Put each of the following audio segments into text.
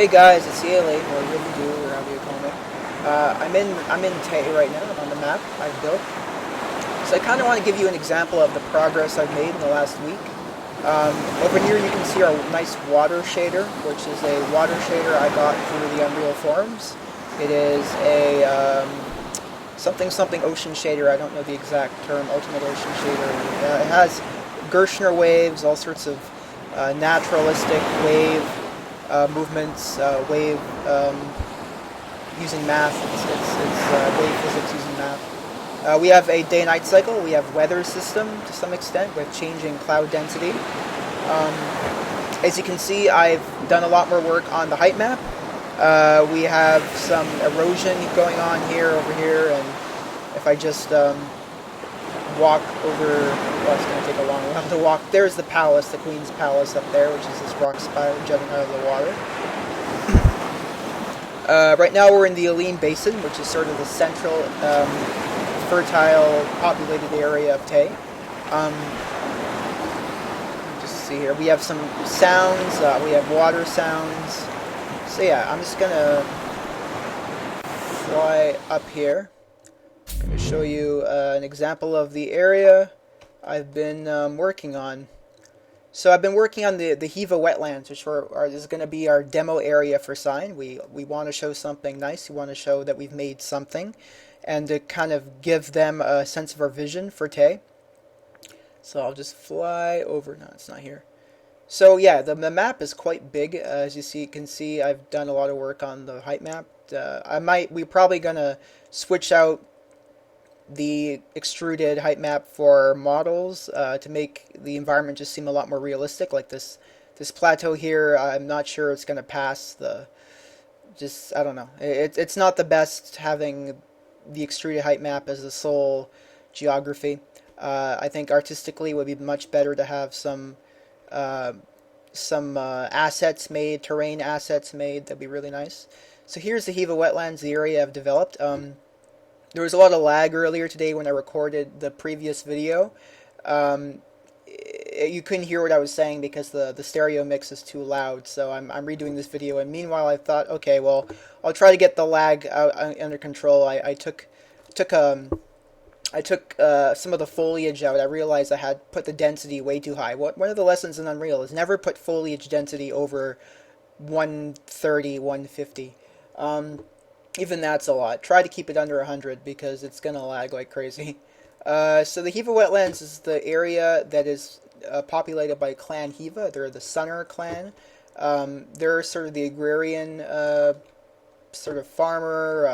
Hey guys, it's Yale, or Rivendu, or however you call me. I'm in Tay right now. I'm on the map I've built. So I kind of want to give you an example of the progress I've made in the last week. Over here you can see our nice water shader, which is a water shader I got through the Unreal forums. It is a something ocean shader. I don't know the exact term. Ultimate ocean shader. It has Gershner waves, all sorts of naturalistic wave movements, wave using math. It's wave physics using math. We have a day-night cycle. We have weather system to some extent with changing cloud density. As you can see, I've done a lot more work on the height map. We have some erosion going on over here, and if I just walk over, well, it's going to take a long while to walk. There's the palace, the Queen's Palace up there, which is this rock spire jutting out of the water. Right now we're in the Aline Basin, which is sort of the central, fertile, populated area of Tay. Just see here, we have some sounds, we have water sounds. So yeah, I'm just going to fly up here. I'm going to show you an example of the area I've been working on. So I've been working on the Hiva Wetlands, which is going to be our demo area for Sign. We want to show something nice. We want to show that we've made something, and to kind of give them a sense of our vision for Tay. So I'll just fly over. No, it's not here. So yeah, the map is quite big. As you can see, I've done a lot of work on the height map. We're probably going to switch out the extruded height map for models to make the environment just seem a lot more realistic. Like this plateau here, I'm not sure it's going to pass I don't know. It's not the best having the extruded height map as the sole geography. I think artistically it would be much better to have some assets made, terrain assets made. That'd be really nice. So here's the Hiva Wetlands, the area I've developed. There was a lot of lag earlier today when I recorded the previous video. You couldn't hear what I was saying because the stereo mix is too loud, so I'm redoing this video. And meanwhile, I thought, okay, well, I'll try to get the lag under control. I took some of the foliage out. I realized I had put the density way too high. One of the lessons in Unreal is never put foliage density over 130, 150. Even that's a lot. Try to keep it under 100 because it's going to lag like crazy. So the Hiva Wetlands is the area that is populated by Clan Hiva. They're the Sunner clan. They're sort of the agrarian, sort of farmer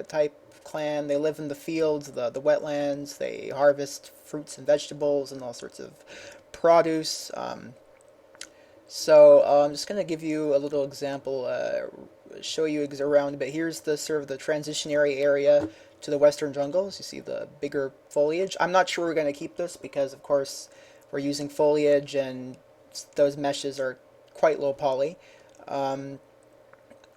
type clan. They live in the fields, the wetlands. They harvest fruits and vegetables and all sorts of produce. So I'm just going to give you a little example, show you around a bit. Here's the sort of the transitionary area to the western jungles. You see the bigger foliage. I'm not sure we're going to keep this because, of course, we're using foliage and those meshes are quite low poly. You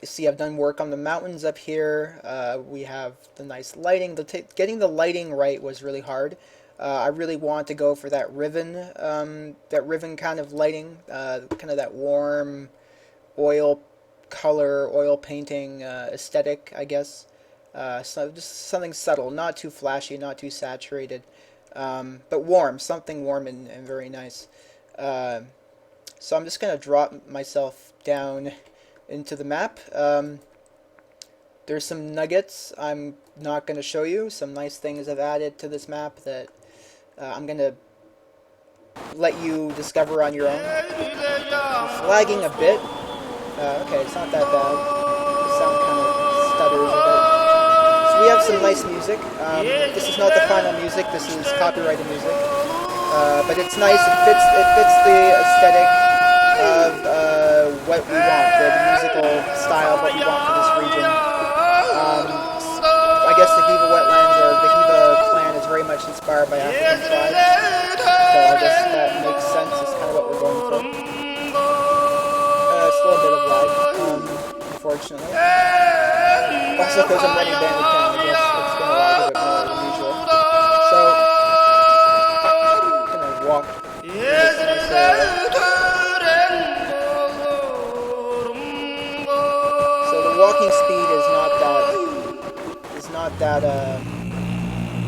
see, I've done work on the mountains up here. We have the nice lighting. Getting the lighting right was really hard. I really want to go for that riven kind of lighting, kind of that warm oil color, oil painting aesthetic, I guess. So just something subtle, not too flashy, not too saturated, but warm, something warm and very nice. So I'm just going to drop myself down into the map. There's some nuggets I'm not going to show you, some nice things I've added to this map that I'm going to let you discover on your own. It's lagging a bit. Okay, it's not that bad. The sound kind of stutters a bit. So we have some nice music. This is not the final music. This is copyrighted music. But it's nice. It fits the aesthetic of what we want, the musical style of what we want for this region. I guess the Hiva Wetlands or the Hiva clan is very much inspired by African tribes. So I guess that makes sense. It's kind of what we're going for. Still a bit of lag, unfortunately. Also, because I'm running Bandicam, I guess it's going to lag a bit more than usual. So, I'm going to walk this nice area. walking speed is not that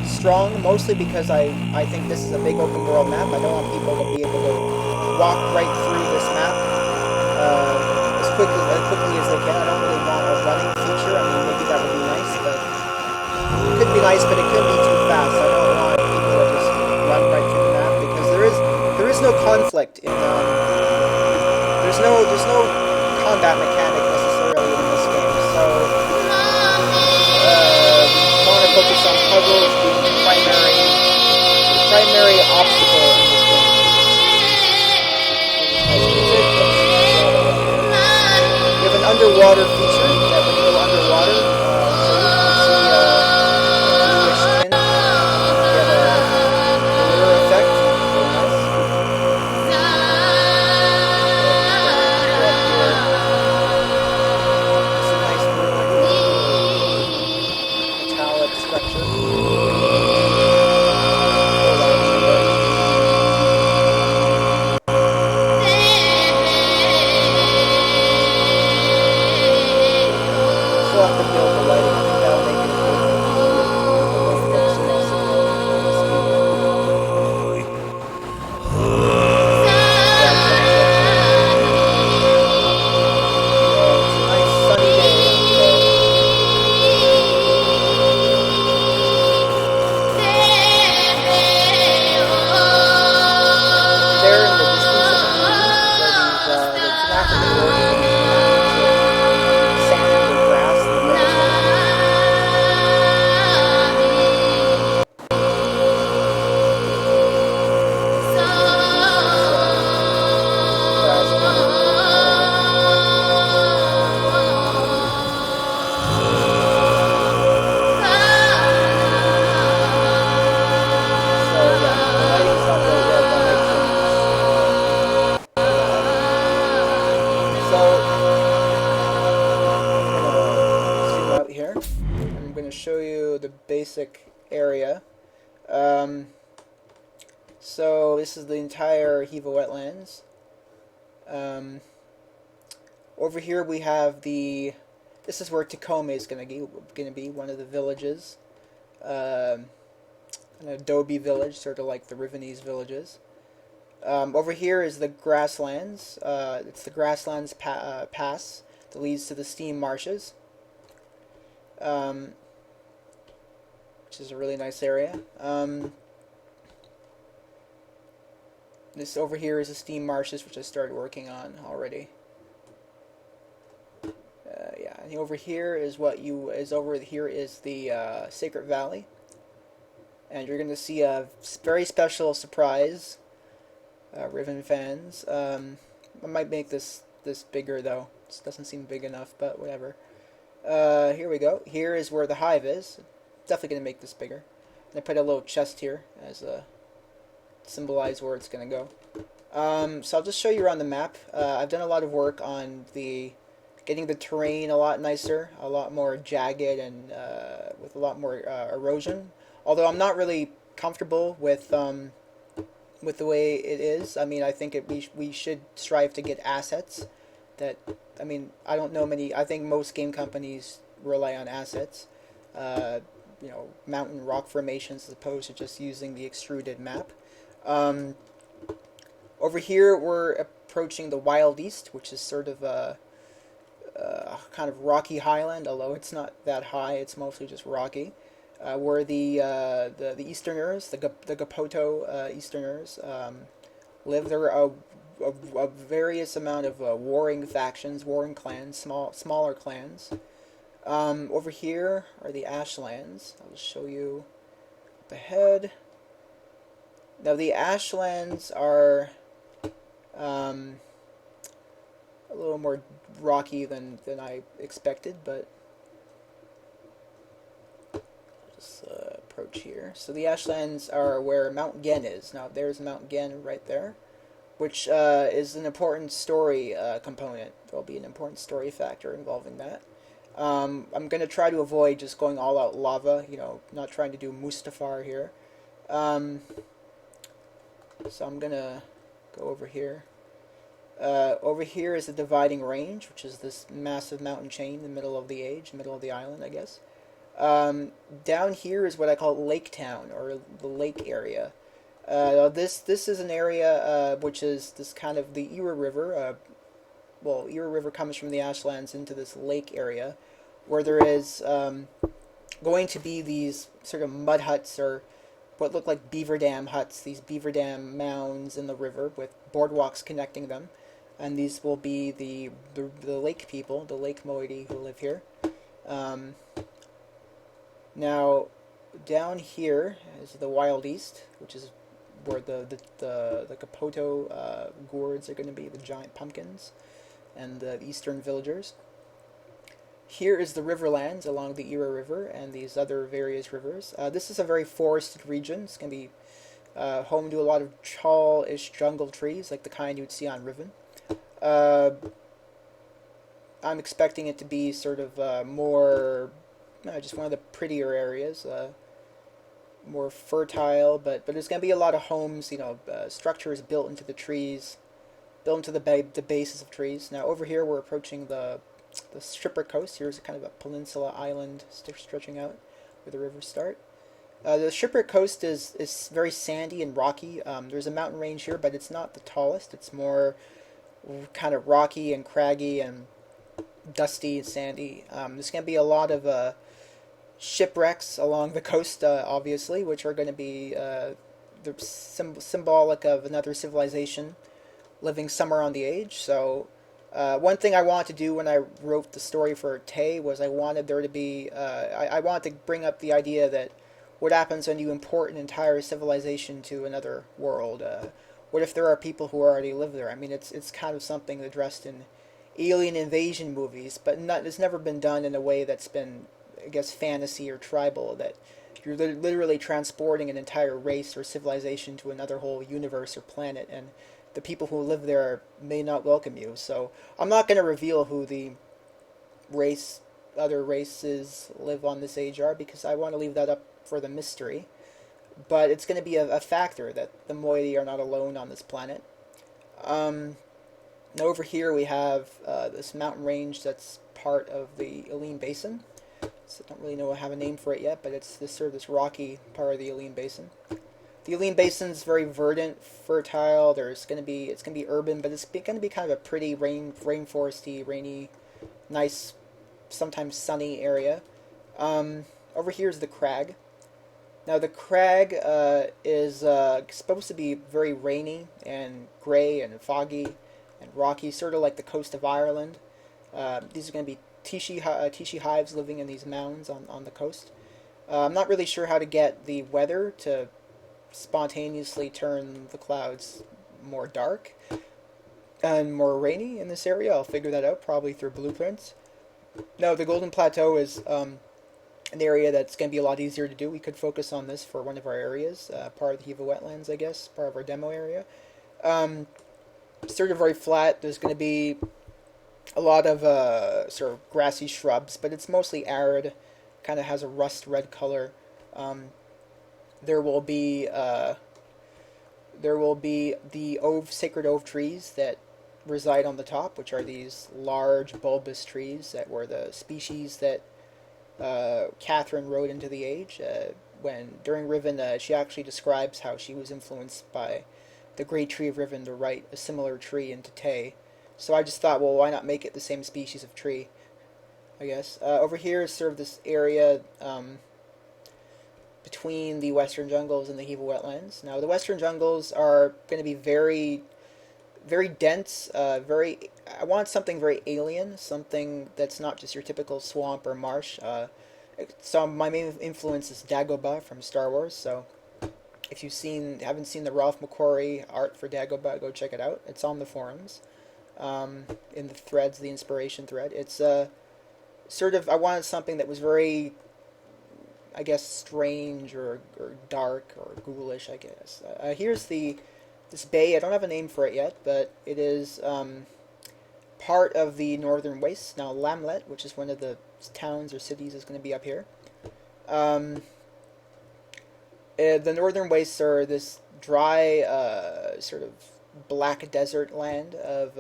strong, mostly because I think this is a big open world map. I don't want people to be able to walk right through this map as quickly as they can. I don't really want a running feature. I mean, maybe that would be nice, but it could be nice, but it could be too fast. I don't want people to just run right through the map because there is no conflict in there's no combat mechanic necessarily in this game. So we want to focus on puzzles being the primary obstacle in this game. We have an underwater feature that when you go underwater, so you can see bluish tint, get a blur effect. Very nice. It's a nice metallic structure. Still have to build the lighting. I think that'll make it a bit It's a nice sunny day there in the distance of the mountains, it's an African origin. Sand and grass and show you the basic area. So this is the entire Hiva Wetlands. Over here we have this is where Tacoma is going to be one of the villages. An adobe village, sort of like the Rivenese villages. Over here is the grasslands. It's the grasslands pass that leads to the steam marshes. Which is a really nice area. This over here is the steam marshes, which I started working on already. Yeah, and over here is the Sacred Valley, and you're going to see a very special surprise, Riven fans. I might make this bigger though. This doesn't seem big enough, but whatever. Here we go. Here is where the hive is. Definitely going to make this bigger. And I put a little chest here as a symbolize where it's going to go. So I'll just show you around the map. I've done a lot of work on getting the terrain a lot nicer, a lot more jagged, and with a lot more erosion. Although I'm not really comfortable with the way it is. I mean, I think we should strive to get assets. I don't know many. I think most game companies rely on assets. Mountain rock formations as opposed to just using the extruded map. Over here we're approaching the Wild East, which is sort of a kind of rocky highland, although it's not that high, it's mostly just rocky. Where the Easterners, the Gapoto Easterners, live. There are a various amount of warring factions, warring clans, smaller clans. Over here are the Ashlands. I'll just show you up ahead. Now the Ashlands are a little more rocky than I expected, but just approach here. So the Ashlands are where Mount Gen is. Now there's Mount Gen right there, which is an important story component. There'll be an important story factor involving that. I'm going to try to avoid just going all out lava, not trying to do Mustafar here. So I'm going to go over here. Over here is the dividing range, which is this massive mountain chain in the middle of the age, middle of the island, I guess. Um, Down here is what I call Lake Town, or the lake area. This is an area which is this kind of the Era River. Well, Era River comes from the Ashlands into this lake area, where there is going to be these sort of mud huts or what look like beaver dam huts, these beaver dam mounds in the river with boardwalks connecting them. And these will be the lake people, the Lake Moiety who live here. Um, Now, down here is the Wild East, which is where the Capoto gourds are going to be, the giant pumpkins, and the eastern villagers. Here is the Riverlands along the Era River and these other various rivers. This is a very forested region. It's going to be home to a lot of tall-ish jungle trees, like the kind you would see on Riven. Uh, I'm expecting it to be sort of more, just one of the prettier areas, more fertile, but there's going to be a lot of homes, structures built into the trees, built into the bases of trees. Now over here we're approaching the Stripper Coast. Here's a kind of a peninsula island stretching out where the rivers start. The Stripper Coast is very sandy and rocky. There's a mountain range here, but it's not the tallest. It's more kind of rocky and craggy and dusty and sandy. There's going to be a lot of shipwrecks along the coast, obviously, which are going to be symbolic of another civilization living somewhere on the age. So, one thing I wanted to do when I wrote the story for Tay was I wanted there to be, I wanted to bring up the idea that what happens when you import an entire civilization to another world? What if there are people who already live there? I mean, it's kind of something addressed in alien invasion movies, but it's never been done in a way that's been, I guess, fantasy or tribal, that you're literally transporting an entire race or civilization to another whole universe or planet, and the people who live there may not welcome you. So I'm not going to reveal who the other races live on this age are, because I want to leave that up for the mystery. But it's going to be a factor that the Moiety are not alone on this planet. Now over here we have this mountain range that's part of the Aline Basin. So I don't really know I have a name for it yet, but it's this rocky part of the Aline Basin. The Aline Basin is very verdant, fertile. It's going to be urban, but it's going to be kind of a pretty rainforesty, rainy, nice, sometimes sunny area. Over here is the crag. Now the crag is supposed to be very rainy and gray and foggy and rocky, sort of like the coast of Ireland. These are going to be Tishi hives living in these mounds on the coast. I'm not really sure how to get the weather to spontaneously turn the clouds more dark and more rainy in this area. I'll figure that out probably through blueprints. No, the Golden Plateau is an area that's going to be a lot easier to do. We could focus on this for one of our areas, part of the Hiva Wetlands, I guess, part of our demo area. Sort of very flat. There's going to be a lot of sort of grassy shrubs, but it's mostly arid. Kind of has a rust red color. There will be the sacred oak trees that reside on the top, which are these large bulbous trees that were the species that Catherine wrote into the age. When during Riven, she actually describes how she was influenced by the Great Tree of Riven to write a similar tree into Tay. So I just thought, well, why not make it the same species of tree? I guess over here is sort of this area between the Western Jungles and the Hiva Wetlands. Now, the Western Jungles are going to be very, very dense. I want something very alien, something that's not just your typical swamp or marsh. So my main influence is Dagobah from Star Wars. So if you haven't seen the Ralph McQuarrie art for Dagobah, go check it out. It's on the forums, in the threads, the inspiration thread. It's sort of, I wanted something that was very, I guess, strange or dark or ghoulish, I guess. Here's this bay. I don't have a name for it yet, but it is part of the Northern Wastes. Now, Lamlet, which is one of the towns or cities, is going to be up here. The Northern Wastes are this dry, sort of black desert land of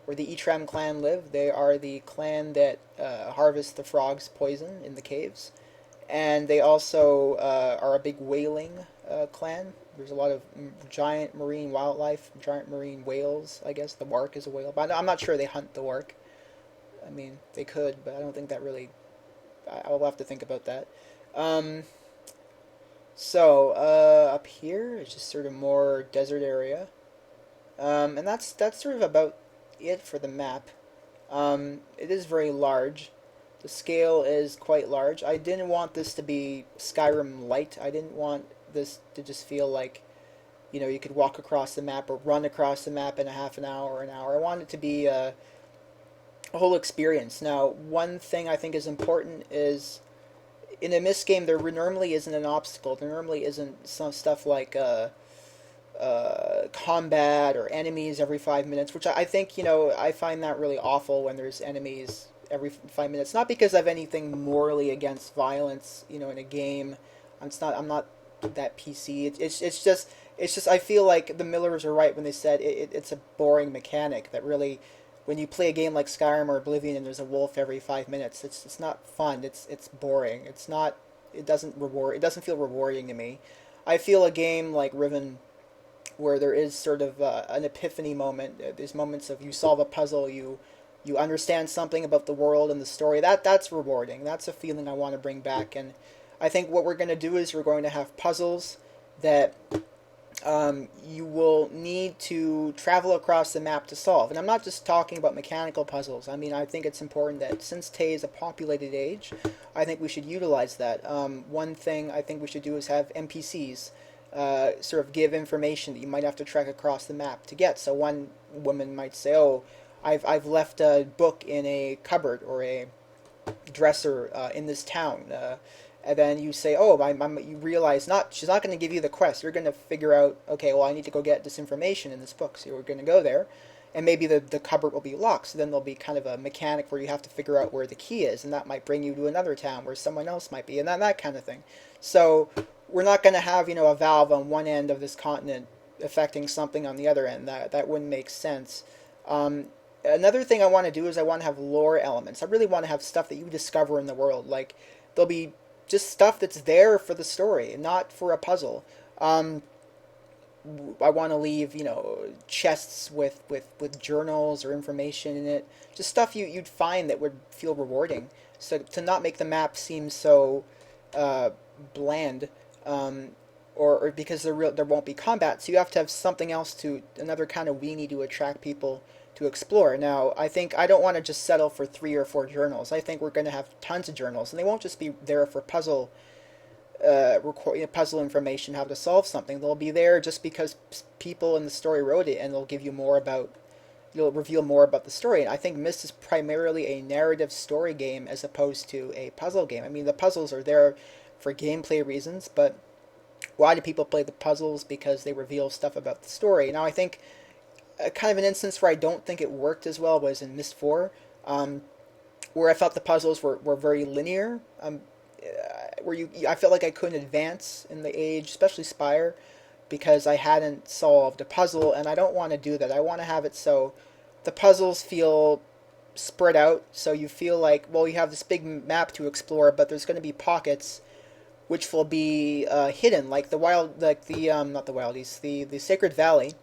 where the Etram clan live. They are the clan that harvests the frogs' poison in the caves, and they also are a big whaling clan. There's a lot of giant marine wildlife, giant marine whales. I guess the wark is a whale, but I'm not sure they hunt the wark. I mean, they could, but I don't think that really. I'll have to think about that. Um, up here is just sort of more desert area, and that's sort of about it for the map. It is very large. The scale is quite large. I didn't want this to be Skyrim light. I didn't want this to just feel like, you could walk across the map or run across the map in a half an hour or an hour. I want it to be a whole experience. Now, one thing I think is important is in a Myst game, there normally isn't an obstacle. There normally isn't some stuff like combat or enemies every 5 minutes, which I think, I find that really awful when there's enemies every 5 minutes. Not because I have anything morally against violence, in a game. I'm not that PC. It's just I feel like the Millers are right when they said it's a boring mechanic that really, when you play a game like Skyrim or Oblivion and there's a wolf every 5 minutes, it's not fun. It's boring. It doesn't feel rewarding to me. I feel a game like Riven, where there is sort of an epiphany moment. There's moments of you solve a puzzle, you understand something about the world and the story. That's rewarding. That's a feeling I want to bring back. And I think what we're going to do is we're going to have puzzles that you will need to travel across the map to solve. And I'm not just talking about mechanical puzzles. I mean, I think it's important that since Tay is a populated age, I think we should utilize that. One thing I think we should do is have NPCs sort of give information that you might have to trek across the map to get. So one woman might say, "Oh, I've left a book in a cupboard or a dresser in this town." And then you say, "Oh, you realize she's not going to give you the quest. You're going to figure out, okay, well, I need to go get this information in this book." So you're going to go there, and maybe the cupboard will be locked. So then there'll be kind of a mechanic where you have to figure out where the key is, and that might bring you to another town where someone else might be, and that kind of thing. So we're not going to have, a valve on one end of this continent affecting something on the other end. That wouldn't make sense. Another thing I want to do is I want to have lore elements. I really want to have stuff that you discover in the world. Like, there'll be just stuff that's there for the story, not for a puzzle. I want to leave, chests with journals or information in it. Just stuff you'd find that would feel rewarding. So to not make the map seem so bland, or because there won't be combat, so you have to have something else another kind of weenie to attract people to explore. Now, I don't want to just settle for 3 or 4 journals. I think we're going to have tons of journals, and they won't just be there for puzzle puzzle information, how to solve something. They'll be there just because people in the story wrote it, and you'll reveal more about the story. And I think Myst is primarily a narrative story game as opposed to a puzzle game. I mean, the puzzles are there for gameplay reasons, but why do people play the puzzles? Because they reveal stuff about the story. Now, I think kind of an instance where I don't think it worked as well was in Myst 4, where I felt the puzzles were very linear, I felt like I couldn't advance in the age, especially Spire, because I hadn't solved a puzzle, and I don't want to do that. I want to have it so the puzzles feel spread out, so you feel like, well, you have this big map to explore, but there's going to be pockets which will be hidden, like not the wildies, the Sacred Valley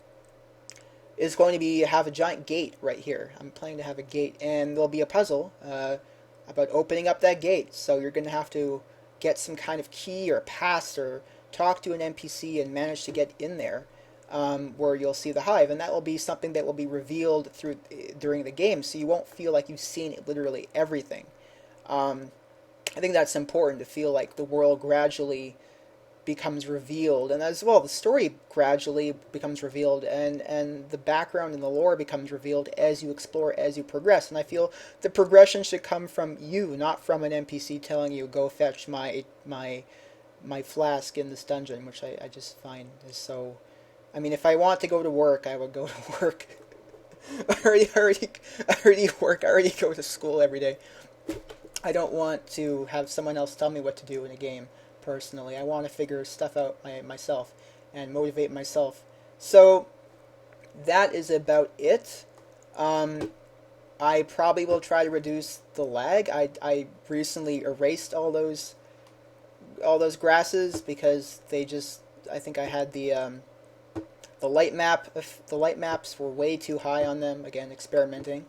is going to have a giant gate right here. I'm planning to have a gate, and there'll be a puzzle about opening up that gate. So you're going to have to get some kind of key or pass or talk to an NPC and manage to get in there, where you'll see the hive, and that will be something that will be revealed during the game, so you won't feel like you've seen literally everything. I think that's important, to feel like the world gradually becomes revealed, and as well the story gradually becomes revealed, and the background and the lore becomes revealed as you explore, as you progress. And I feel the progression should come from you, not from an NPC telling you, go fetch my flask in this dungeon, which I just find is so... I mean, if I want to go to work, I would go to work. I already work, I already go to school every day. I don't want to have someone else tell me what to do in a game. Personally, I want to figure stuff out myself and motivate myself. So that is about it. Um, I probably will try to reduce the lag. I recently erased all those grasses because they just, I think I had the light map, the light maps were way too high on them. Again, experimenting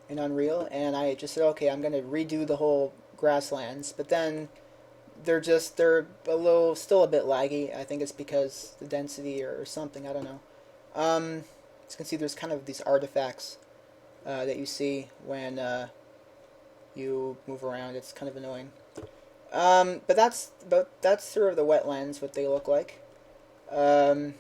in Unreal, and I just said, okay, I'm gonna redo the whole grasslands. But then they're a little still a bit laggy. I think it's because the density or something. I don't know. As you can see, there's kind of these artifacts that you see when you move around. It's kind of annoying. But that's sort of the wetlands, what they look like. Um,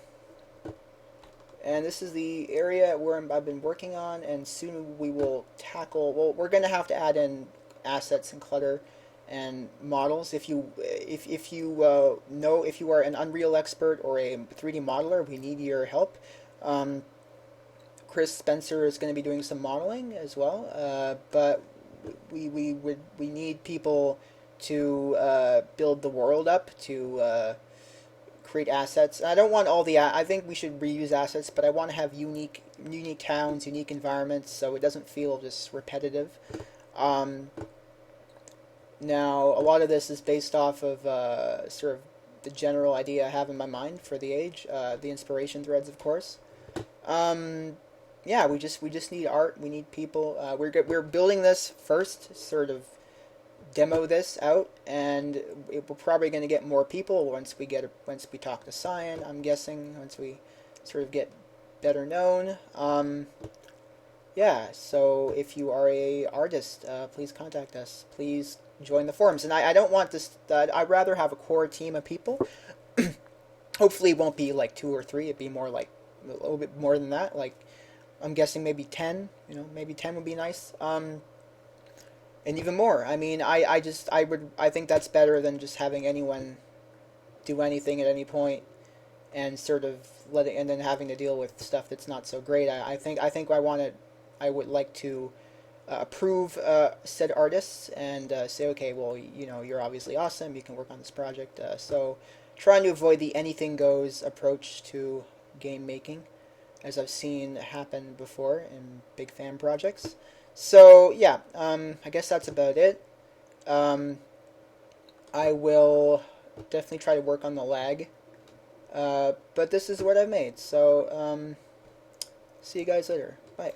and this is the area where I've been working on, and soon we will tackle. Well, we're going to have to add in assets and clutter and models. If you know, if you are an Unreal expert or a 3D modeler, we need your help. Um, Chris Spencer is going to be doing some modeling as well, but we need people to build the world up, to create assets. And I don't want all the. I think we should reuse assets, but I want to have unique towns, unique environments, so it doesn't feel just repetitive. Um, Now, a lot of this is based off of sort of the general idea I have in my mind for the age, the inspiration threads, of course. Um, yeah, we just need art. We need people. We're building this first, sort of demo this out, and we're probably going to get more people once we talk to Cyan. I'm guessing once we sort of get better known. Yeah, so if you are a artist, please contact us. Please join the forums. And I don't want this. I'd rather have a core team of people. Hopefully, it won't be like two or three. It'd be more like a little bit more than that. Like I'm guessing maybe 10. You know, maybe 10 would be nice. And even more. I mean, I think that's better than just having anyone do anything at any point and sort of letting and then having to deal with stuff that's not so great. I think I would like to approve said artists and say, okay, well, you know, you're obviously awesome. You can work on this project. So trying to avoid the anything goes approach to game making, as I've seen happen before in big fan projects. So yeah, I guess that's about it. Um, I will definitely try to work on the lag. But this is what I've made. So see you guys later. Bye.